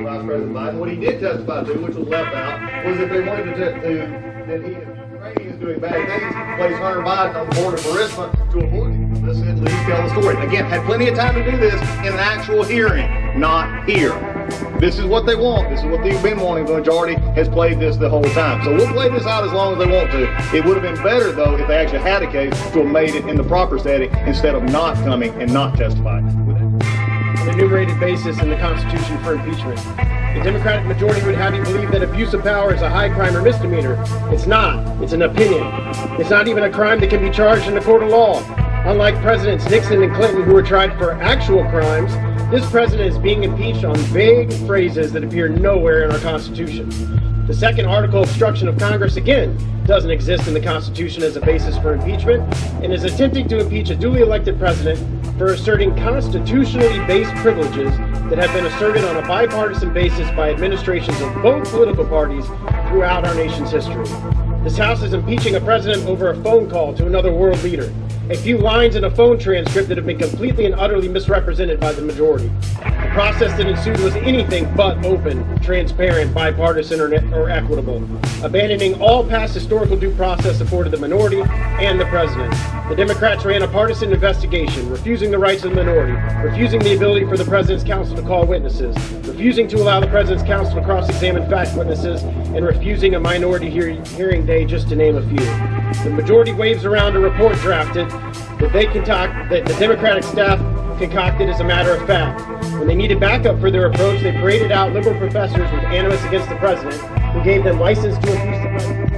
Vice President Biden. What he did testify to, which was left out, was that they wanted that Ukraine is doing bad things, place Hunter Biden on the board of Burisma to avoid this, at least tell the story. Again, had plenty of time to do this in an actual hearing, not here. This is what they want. This is what they've been wanting. The majority has played this the whole time. So we'll play this out as long as they want to. It would have been better, though, if they actually had a case to have made it in the proper setting instead of not coming and not testifying. An enumerated basis in the Constitution for impeachment. The Democratic majority would have you believe that abuse of power is a high crime or misdemeanor. It's not. It's an opinion. It's not even a crime that can be charged in a court of law. Unlike Presidents Nixon and Clinton, who were tried for actual crimes, this president is being impeached on vague phrases that appear nowhere in our Constitution. The second article, obstruction of Congress, again, doesn't exist in the Constitution as a basis for impeachment, and is attempting to impeach a duly elected president for asserting constitutionally based privileges that have been asserted on a bipartisan basis by administrations of both political parties throughout our nation's history. This House is impeaching a president over a phone call to another world leader, a few lines in a phone transcript that have been completely and utterly misrepresented by the majority. The process that ensued was anything but open, transparent, bipartisan, or equitable, abandoning all past historical due process afforded the minority and the president. The Democrats ran a partisan investigation, refusing the rights of the minority, refusing the ability for the President's counsel to call witnesses, refusing to allow the President's counsel to cross-examine fact witnesses, and refusing a minority hearing day, just to name a few. The majority waves around a report drafted that the Democratic staff concocted as a matter of fact. When they needed backup for their approach, they paraded out liberal professors with animus against the president, who gave them license to abuse the president.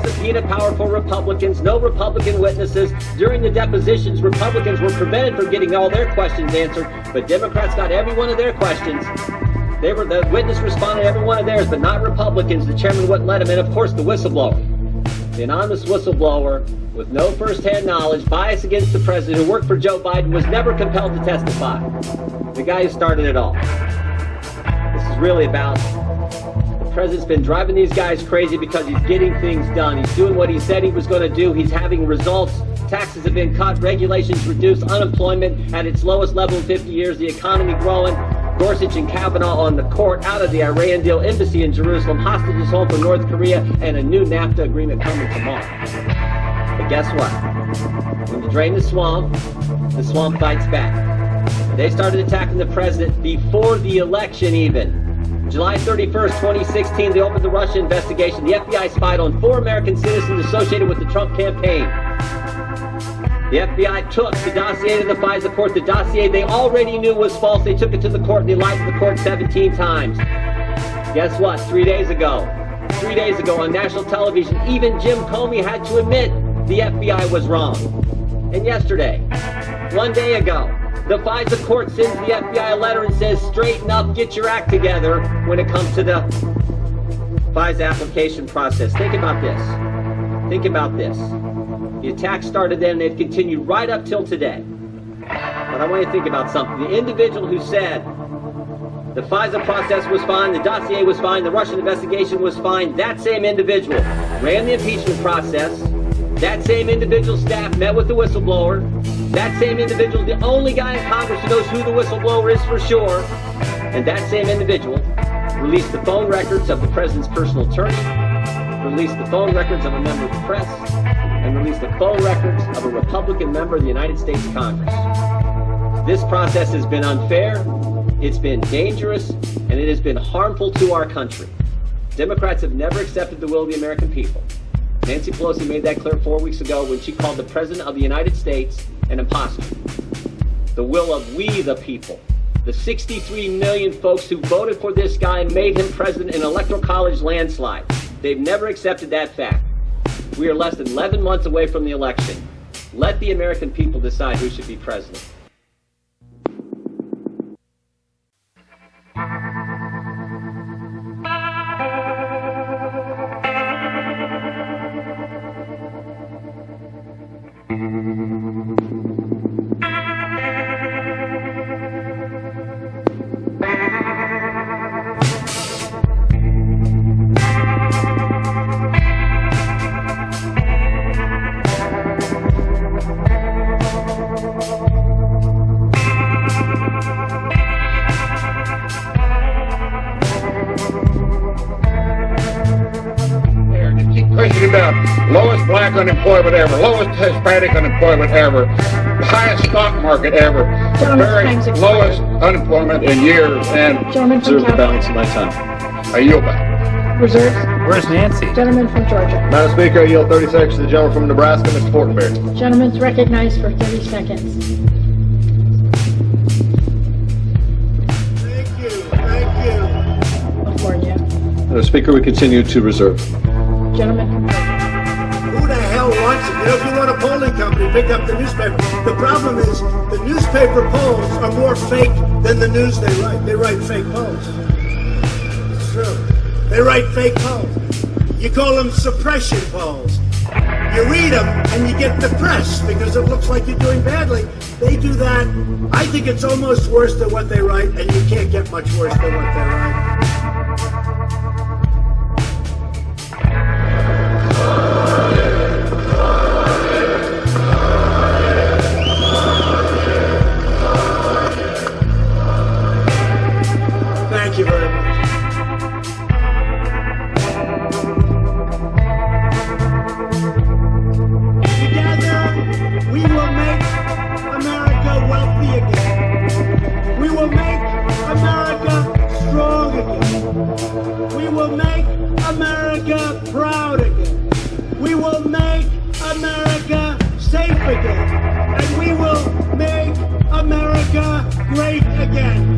Subpoena power for Republicans, no Republican witnesses. During the depositions, Republicans were prevented from getting all their questions answered, but Democrats got every one of their questions. The witness responded to every one of theirs, but not Republicans. The chairman wouldn't let him in. Of course, the whistleblower. The anonymous whistleblower with no first-hand knowledge, bias against the president, who worked for Joe Biden, was never compelled to testify. The guy who started it all. This is really about... The president's been driving these guys crazy because he's getting things done. He's doing what he said he was going to do. He's having results. Taxes have been cut, regulations reduced, unemployment at its lowest level in 50 years, the economy growing, Gorsuch and Kavanaugh on the court, out of the Iran deal, embassy in Jerusalem, hostages home from North Korea, and a new NAFTA agreement coming tomorrow. But guess what? When you drain the swamp bites back. They started attacking the president before the election even. July 31st, 2016, they opened the Russia investigation. The FBI spied on 4 American citizens associated with the Trump campaign. The FBI took the dossier to the FISA court. The dossier they already knew was false. They took it to the court and they lied to the court 17 times. Guess what? 3 days ago on national television, even Jim Comey had to admit the FBI was wrong. And yesterday, 1 day ago, the FISA court sends the FBI a letter and says, straighten up, get your act together when it comes to the FISA application process. Think about this. The attack started then and they've continued right up till today. But I want you to think about something. The individual who said the FISA process was fine, the dossier was fine, the Russian investigation was fine, that same individual ran the impeachment process. That same individual staff met with the whistleblower. That same individual is the only guy in Congress who knows who the whistleblower is for sure. And that same individual released the phone records of the president's personal attorney, released the phone records of a member of the press, and released the phone records of a Republican member of the United States Congress. This process has been unfair, it's been dangerous, and it has been harmful to our country. Democrats have never accepted the will of the American people. Nancy Pelosi made that clear 4 weeks ago when she called the President of the United States an imposter. The will of we the people, the 63 million folks who voted for this guy and made him president in an electoral college landslide. They've never accepted that fact. We are less than 11 months away from the election. Let the American people decide who should be president. unemployment ever, lowest Hispanic unemployment ever, highest stock market ever, very lowest unemployment in years, and Reserve the balance of my time. I yield back. Reserves. Where's Nancy? Gentleman from Georgia. Madam Speaker, I yield 30 seconds to the gentleman from Nebraska, Mr. Fortenberry. Gentleman's recognized for 30 seconds. Thank you. California. Madam Speaker, we continue to reserve. Gentleman from Georgia. Who the hell wants it? You know, if you want a polling company, pick up the newspaper. The problem is the newspaper polls are more fake than the news they write. They write fake polls. It's true. They write fake polls. You call them suppression polls. You read them and you get depressed because it looks like you're doing badly. They do that. I think it's almost worse than what they write, and you can't get much worse than what they write. Thank you very much. Together, we will make America wealthy again. We will make America strong again. We will make America proud again. We will make America safe again. And we will make America great again.